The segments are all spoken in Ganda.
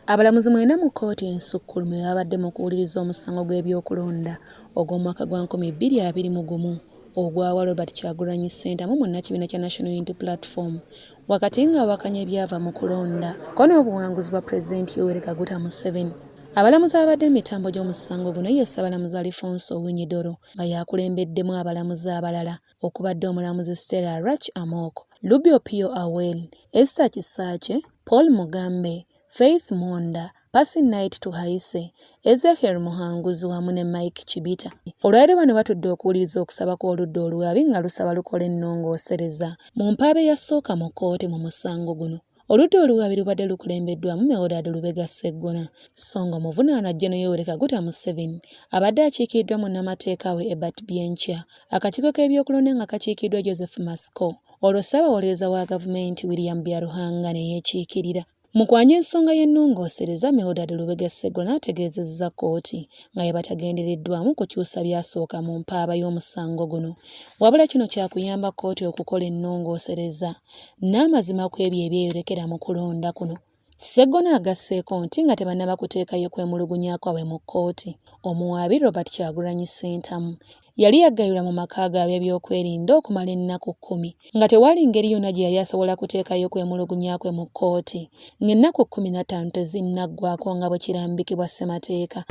Abalamuzi mwena mu kkooti ensukkulumu babadde mu kuwuliriza omusango gw'ebyokulonda ogw'omwaka gwa 2021 ogwawa Robert Kyagulanyi Ssentamu munnakibiina kya National Unity Platform wakati ng'awakanya ebyava mu kulonda ko n'obuwanguzi bwa Pulezidenti Yoweri Kaguta Museveni. Abalamuzi abadde emitambo gy'omusango guno ye Ssaabalamuzi Alfonso Owiny-Dollo nga yakulembeddemu abalamuzi abalala okubadde omulamuzi Stella Rach Amoko, Lubio Pio Awel, Esther Kisakye, Paul Mugambe, Faith Mwonda, Passy Night Tuhayise, Ezekiel Muhanguzi wamu ne Mike Chibita. Olwaleero bano batudde okuwuliriza okusaba kw'oludda oluwaabi nga lusaba lukola ennongosereza mu mpaaba eyasooka mu kkooti mu musango guno. Oludda oluwaabi lubadde lukulembeddwamu Meodad Lubega Sseggona, so nga omuvunaanwa Gen. Yoweri Kaguta Museveni abadde akiikiddwa munnamateeka we ebibadde. Akakiiko k'ebyokulonda nga kakiikiddwa Joseph Masco, olwo Ssaabawolereza wa gavumenti William Byaruhanga ne yeekiikirira. Mu kwanya ensonga y'ennongoosereza, Meodad Lubega Sseggona ategeezezza kkooti nga ye batagendereddwamu kukyusa byasooka mu mpaaba y'omusango guno, wabula kino kyakuyamba kkooti okukola ennongoosereza n'amazima ku ebyo ebyeyolekera mu kulonda kuno. Sseggona agasseeko nti nga tebannaba kuteekayo kwemulugunya kwabwe mu kkooti, omuwaabi Robert Kyagulanyi Ssentamu yali yaggayirwa mu maka gaabwe ebyokwerinda okumala ennaku 10 nga tewali ngeri yonna gye yali asobola kuteekayo kwemulugunya kwe mu kkooti ng'ennaku 15 tezinnaggwako nga bwe kirambikibwa ssemateeka.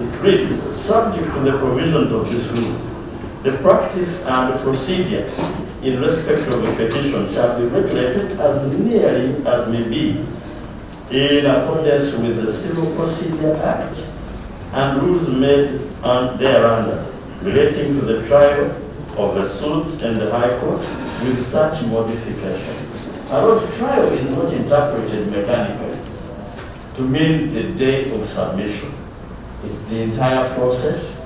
It reads, subject to the provisions of these rules, the practice and procedure in respect of a petition shall be regulated as nearly as may be in accordance with the Civil Procedure Act and rules made thereunder relating to the trial of a suit in the High Court with such modifications. Our trial is not interpreted mechanically to mean the day of submission. It's the entire process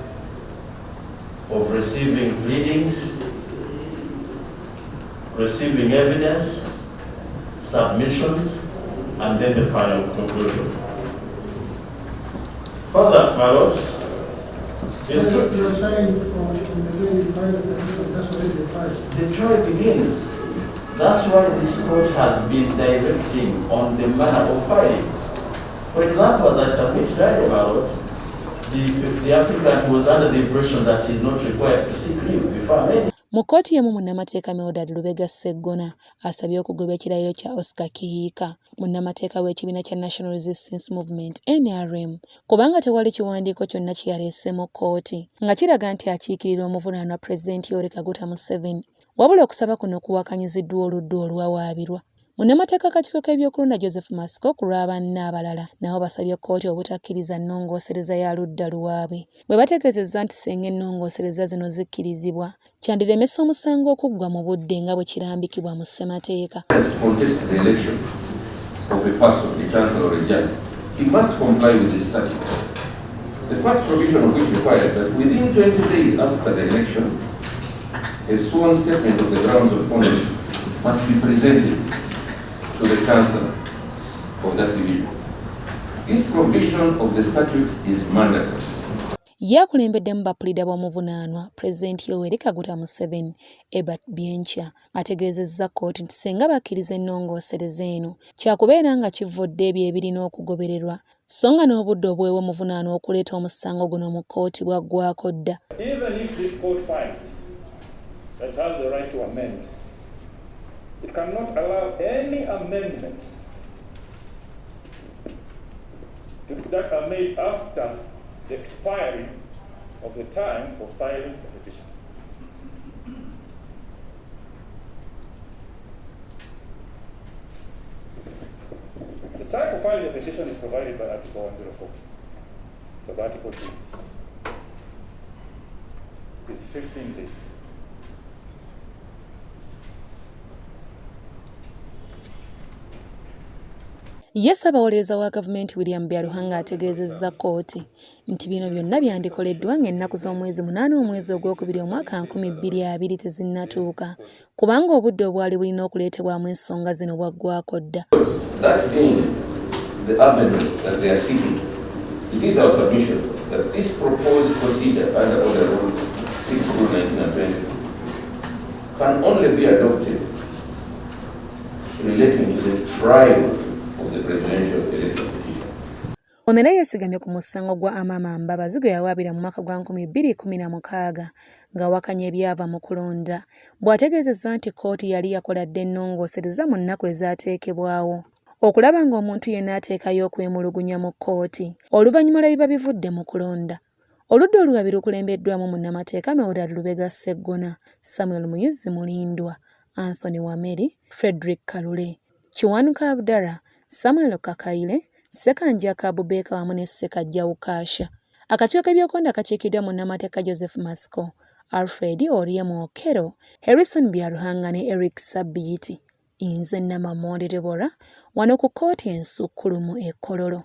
of receiving pleadings, receiving evidence, submissions, and then the final conclusion. Further, my lords, you're saying the trial begins. That's why this court has been directing on the manner of filing. For example, as I submitted earlier, my lord, the applicant was under the impression that he is not required to seek leave before me. Mu kkooti y'emu munnamateeka Meodad Lubega Sseggona asabye okugobya ekirayiro kya Oscar Kiyika, munnamateeka w'ekibiina kya National Resistance Movement NRM, kubanga tewali kiwandiiko kyonna kye yaleese mu kkooti nga kiraga nti akiikirira omuvunaanwa Pulezidenti Yoweri Kaguta Museveni, wabula okusaba kuno kuwakanyiziddwa oludda oluwawaabirwa. Munnamateeka akakiiko k'ebyokulonda Joseph Masco ku lwa banne abalala nabo basabye kkooti obutakkiriza nnongoosereza ya ludda luwaabwe, bwe bategeezezza nti singa ennongoosereza zino zikkirizibwa kyandiremesa omusango okuggwa mu budde nga bwe kirambikibwa mu ssemateeka. The first provision of which requires that within 20 days after the election, a sworn statement of the grounds of ownership must be presented to the Chancellor of that division. This provision of the statute is mandatory. Yakulembeddemu bapulida b'omuvunaanwa Pulezidenti Yoweri Kaguta Museveni ebibadde ategeezezza kkooti nti singa bakkiriza ennongoosereza eno kyakubeera nga kivudde ebyo ebirina okugobererwa so nga n'obudde obuweebwa omuvunaanwa okuleeta omusango guno mu kkooti bwaggwako dda. Even if this court finds that it has the right to amend, it cannot allow any amendments that are made after the expiry of the time for filing a petition. The time for filing a petition is provided by Article 104. So Article 2 is 15 days. Ye Ssaabawolereza wa gavumenti William Byaruhanga ategeezezza kkooti nti bino byonna byandikoleddwa ng'ennaku z'omwezi 8 omwezi ogwokubiri omwaka 2020 tezinnatuuka kubanga obudde obwali bulina okuleetebwamu ensonga zino bwaggwako dda. It is our submission that this proposed procedure under Order Rule 6/1920 can only be adopted relating to the bribe of the presidential electoral commission. Ono era yeesigamye ku musango gwa Amama Mbabazi gwe yawaabira mu mwaka gwa 2016 ng'awakanya ebyava mu kulonda, bw'ategeezezza nti kkooti yali yakola dda ennongosereza mu nnaku ezaateekebwawo okulaba ng'omuntu yenna ateekayo okwemulugunya mu kkooti oluvannyuma lw'ebiba bivudde mu kulonda. Oludda olubabi lukulembeddwamu munnamateeka Mildred Lubega Sseggona, Samuel Muyizzi Mulindwa, Anthony Wameri, Frederick Kalule, Kiwanuka Abdallah, Samuel Kakaire, Ssekanja Kabubeka wamu ne Ssekajja Ukasha. Akakiiko k'ebyokulonda kakiikiddwa munnamateeka Joseph Masco, Alfred Oriemu Okero, Harrison Byaruhanga ne Eric Sabbiiti. Nze Namamonde Deborah, wano ku kkooti ensukkulumu e Kololo.